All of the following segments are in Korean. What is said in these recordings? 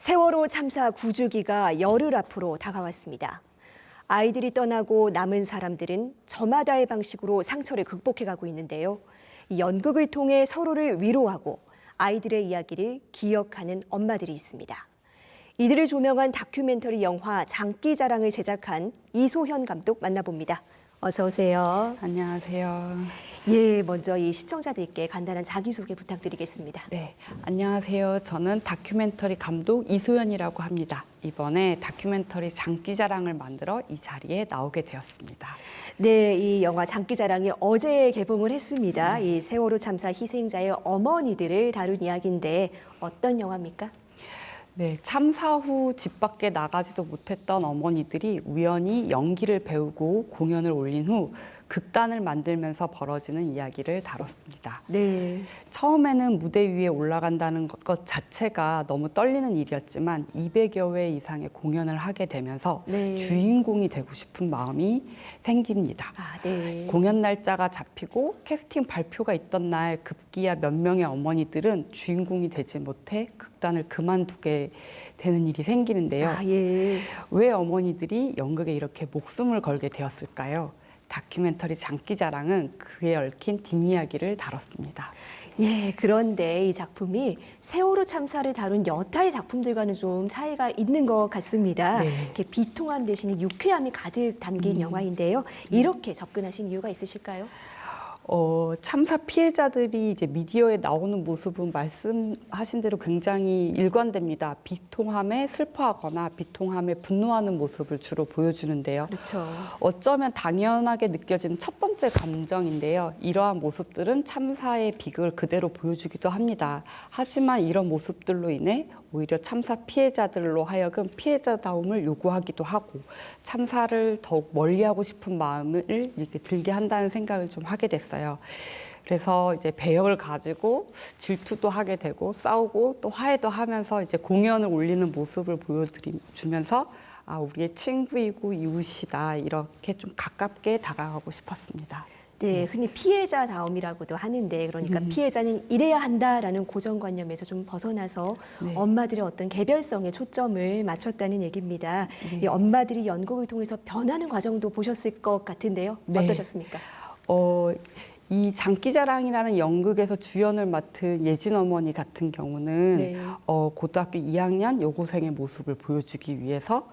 세월호 참사 9주기가 열흘 앞으로 다가왔습니다. 아이들이 떠나고 남은 사람들은 저마다의 방식으로 상처를 극복해가고 있는데요. 이 연극을 통해 서로를 위로하고 아이들의 이야기를 기억하는 엄마들이 있습니다. 이들을 조명한 다큐멘터리 영화 장기자랑을 제작한 이소현 감독 만나봅니다. 어서 오세요. 안녕하세요. 예, 먼저 이 시청자들께 간단한 자기소개 부탁드리겠습니다. 네, 안녕하세요. 저는 다큐멘터리 감독 이소연이라고 합니다. 이번에 다큐멘터리 장기자랑을 만들어 이 자리에 나오게 되었습니다. 네, 이 영화 장기자랑이 어제 개봉을 했습니다. 이 세월호 참사 희생자의 어머니들을 다룬 이야기인데 어떤 영화입니까? 네, 참사 후 집 밖에 나가지도 못했던 어머니들이 우연히 연기를 배우고 공연을 올린 후 극단을 만들면서 벌어지는 이야기를 다뤘습니다. 네. 처음에는 무대 위에 올라간다는 것 자체가 너무 떨리는 일이었지만 200여 회 이상의 공연을 하게 되면서 네. 주인공이 되고 싶은 마음이 생깁니다. 네. 공연 날짜가 잡히고 캐스팅 발표가 있던 날 급기야 몇 명의 어머니들은 주인공이 되지 못해 극단을 그만두게 되는 일이 생기는데요. 예. 왜 어머니들이 연극에 이렇게 목숨을 걸게 되었을까요? 다큐멘터리 장기자랑은 그에 얽힌 뒷이야기를 다뤘습니다. 예, 그런데 이 작품이 세월호 참사를 다룬 여타의 작품들과는 좀 차이가 있는 것 같습니다. 네. 이렇게 비통함 대신에 유쾌함이 가득 담긴 영화인데요. 이렇게 접근하신 이유가 있으실까요? 참사 피해자들이 이제 미디어에 나오는 모습은 말씀하신 대로 굉장히 일관됩니다. 비통함에 슬퍼하거나 비통함에 분노하는 모습을 주로 보여주는데요. 그렇죠. 어쩌면 당연하게 느껴지는 첫 번째 감정인데요. 이러한 모습들은 참사의 비극을 그대로 보여주기도 합니다. 하지만 이런 모습들로 인해 오히려 참사 피해자들로 하여금 피해자다움을 요구하기도 하고 참사를 더욱 멀리하고 싶은 마음을 이렇게 들게 한다는 생각을 좀 하게 됐어요. 그래서 이제 배역을 가지고 질투도 하게 되고 싸우고 또 화해도 하면서 이제 공연을 올리는 모습을 보여주면서 우리의 친구이고 이웃이다 이렇게 좀 가깝게 다가가고 싶었습니다. 네, 흔히 피해자다움이라고도 하는데 그러니까 피해자는 이래야 한다라는 고정관념에서 좀 벗어나서 네. 엄마들의 어떤 개별성에 초점을 맞췄다는 얘기입니다. 네. 이 엄마들이 연극을 통해서 변하는 과정도 보셨을 것 같은데요. 네. 어떠셨습니까? 이 장기자랑이라는 연극에서 주연을 맡은 예진 어머니 같은 경우는 네. 고등학교 2학년 여고생의 모습을 보여주기 위해서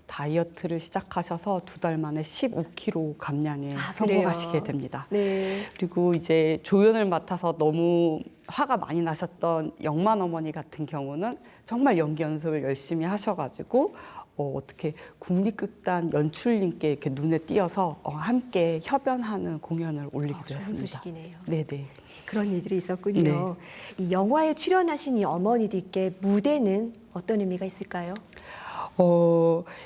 다이어트를 시작하셔서 2달 만에 15kg 감량에 성공하시게 그래요? 됩니다. 네. 그리고 이제 조연을 맡아서 너무 화가 많이 나셨던 영만 어머니 같은 경우는 정말 연기 연습을 열심히 하셔가지고 어떻게 국립극단 연출님께 이렇게 눈에 띄어서 함께 협연하는 공연을 올리기도 좋은 했습니다. 소식이네요. 네네. 그런 일들이 있었군요. 이 영화에 출연하신 이 어머니들께 무대는 어떤 의미가 있을까요?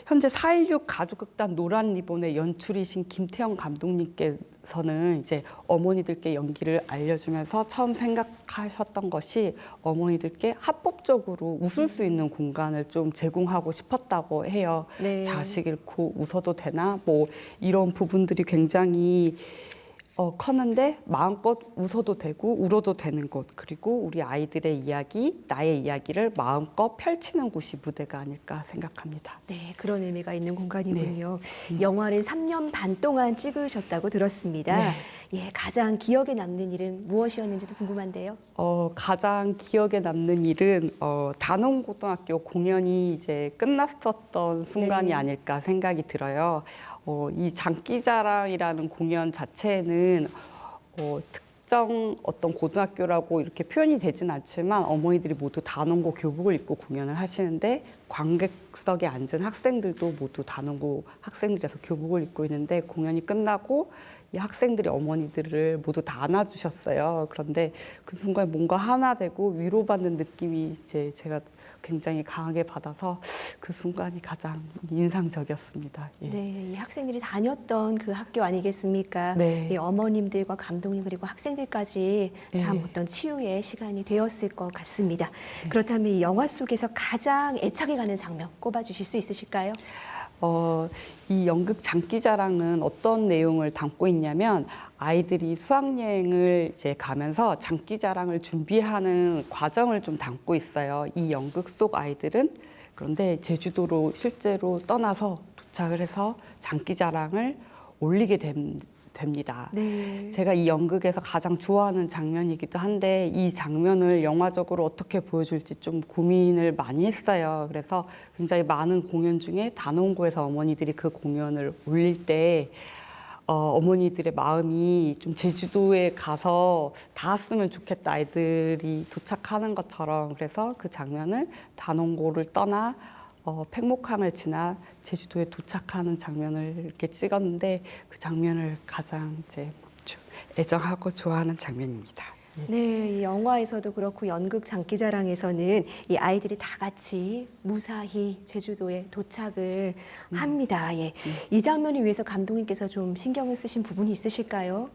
현재 4.16 가족극단 노란 리본의 연출이신 김태형 감독님께서는 이제 어머니들께 연기를 알려주면서 처음 생각하셨던 것이 어머니들께 합법적으로 웃을 수 있는 공간을 좀 제공하고 싶었다고 해요. 네. 자식 잃고 웃어도 되나? 뭐 이런 부분들이 굉장히 컸는데 마음껏 웃어도 되고 울어도 되는 곳 그리고 우리 아이들의 이야기, 나의 이야기를 마음껏 펼치는 곳이 무대가 아닐까 생각합니다. 네, 그런 의미가 있는 공간이군요. 영화를 3년 반 동안 찍으셨다고 들었습니다. 네. 예, 가장 기억에 남는 일은 무엇이었는지도 궁금한데요. 가장 기억에 남는 일은 단원고등학교 공연이 이제 끝났었던 순간이 네. 아닐까 생각이 들어요. 이 장기자랑이라는 공연 자체는 특정 어떤 고등학교라고 이렇게 표현이 되진 않지만 어머니들이 모두 단원고 교복을 입고 공연을 하시는데 관객석에 앉은 학생들도 모두 단원고 학생들에서 교복을 입고 있는데 공연이 끝나고 이 학생들이 어머니들을 모두 다 안아주셨어요. 그런데 그 순간 뭔가 하나 되고 위로받는 느낌이 이제 제가 굉장히 강하게 받아서 그 순간이 가장 인상적이었습니다. 예. 네, 이 학생들이 다녔던 그 학교 아니겠습니까? 네. 이 어머님들과 감독님 그리고 학생들까지 참 네. 어떤 치유의 시간이 되었을 것 같습니다. 그렇다면 이 영화 속에서 가장 애착이 가는 장면 꼽아주실 수 있으실까요? 이 연극 장기자랑은 어떤 내용을 담고 있냐면 아이들이 수학여행을 이제 가면서 장기자랑을 준비하는 과정을 좀 담고 있어요. 이 연극 속 아이들은 그런데 제주도로 실제로 떠나서 도착을 해서 장기자랑을 올리게 됩니다. 네. 제가 이 연극에서 가장 좋아하는 장면이기도 한데 이 장면을 영화적으로 어떻게 보여줄지 좀 고민을 많이 했어요. 그래서 굉장히 많은 공연 중에 단원고에서 어머니들이 그 공연을 올릴 때 어머니들의 마음이 좀 제주도에 가서 닿았으면 좋겠다, 아이들이 도착하는 것처럼. 그래서 그 장면을 단원고를 떠나 팽목항을 지나 제주도에 도착하는 장면을 이렇게 찍었는데 그 장면을 가장 이제 애정하고 좋아하는 장면입니다. 네, 이 영화에서도 그렇고 연극 장기자랑에서는 이 아이들이 다 같이 무사히 제주도에 도착을 합니다. 예. 이 장면을 위해서 감독님께서 좀 신경을 쓰신 부분이 있으실까요?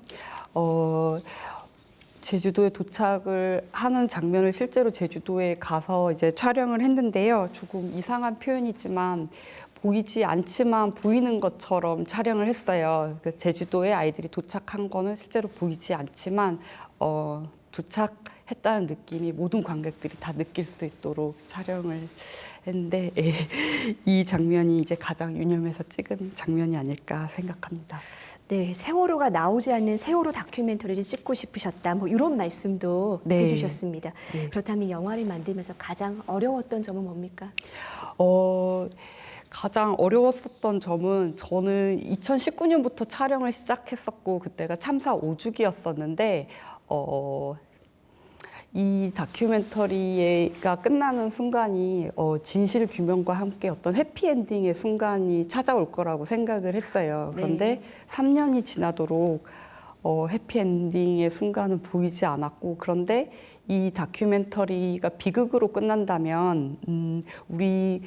제주도에 도착을 하는 장면을 실제로 제주도에 가서 이제 촬영을 했는데요. 조금 이상한 표현이지만 보이지 않지만 보이는 것처럼 촬영을 했어요. 그래서 제주도에 아이들이 도착한 거는 실제로 보이지 않지만 도착했다는 느낌이 모든 관객들이 다 느낄 수 있도록 촬영을 했는데 이 장면이 이제 가장 유념해서 찍은 장면이 아닐까 생각합니다. 네, 세월호가 나오지 않는 세월호 다큐멘터리를 찍고 싶으셨다. 뭐 이런 말씀도 네. 해주셨습니다. 네. 그렇다면 영화를 만들면서 가장 어려웠던 점은 뭡니까? 가장 어려웠었던 점은 저는 2019년부터 촬영을 시작했었고 그때가 참사 5주기였었는데 이 다큐멘터리가 끝나는 순간이 진실 규명과 함께 어떤 해피엔딩의 순간이 찾아올 거라고 생각을 했어요. 그런데 네. 3년이 지나도록 해피엔딩의 순간은 보이지 않았고 그런데 이 다큐멘터리가 비극으로 끝난다면 우리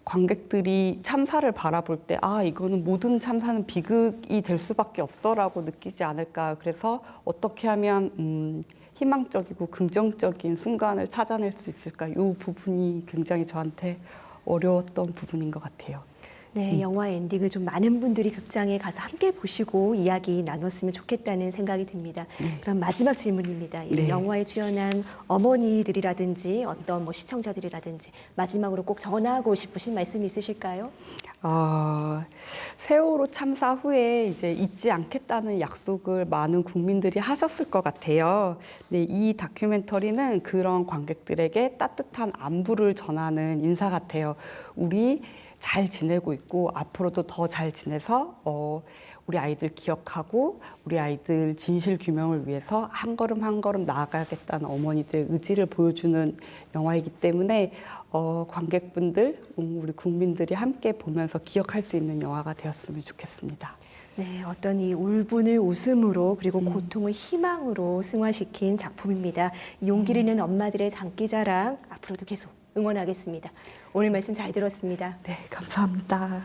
관객들이 참사를 바라볼 때 이거는 모든 참사는 비극이 될 수밖에 없어라고 느끼지 않을까. 그래서 어떻게 하면 희망적이고 긍정적인 순간을 찾아낼 수 있을까. 이 부분이 굉장히 저한테 어려웠던 부분인 것 같아요. 네, 영화 엔딩을 좀 많은 분들이 극장에 가서 함께 보시고 이야기 나눴으면 좋겠다는 생각이 듭니다. 그럼 마지막 질문입니다. 이 네. 영화에 출연한 어머니들이라든지 어떤 뭐 시청자들이라든지 마지막으로 꼭 전하고 싶으신 말씀이 있으실까요? 세월호 참사 후에 이제 잊지 않겠다는 약속을 많은 국민들이 하셨을 것 같아요. 네, 이 다큐멘터리는 그런 관객들에게 따뜻한 안부를 전하는 인사 같아요. 우리 잘 지내고 있고 앞으로도 더 잘 지내서 우리 아이들 기억하고 우리 아이들 진실 규명을 위해서 한 걸음 한 걸음 나아가겠다는 어머니들의 의지를 보여주는 영화이기 때문에 관객분들, 우리 국민들이 함께 보면서 기억할 수 있는 영화가 되었으면 좋겠습니다. 네, 어떤 이 울분을 웃음으로 그리고 고통을 희망으로 승화시킨 작품입니다. 용기를 잃는 엄마들의 장기자랑 앞으로도 계속 응원하겠습니다. 오늘 말씀 잘 들었습니다. 네, 감사합니다.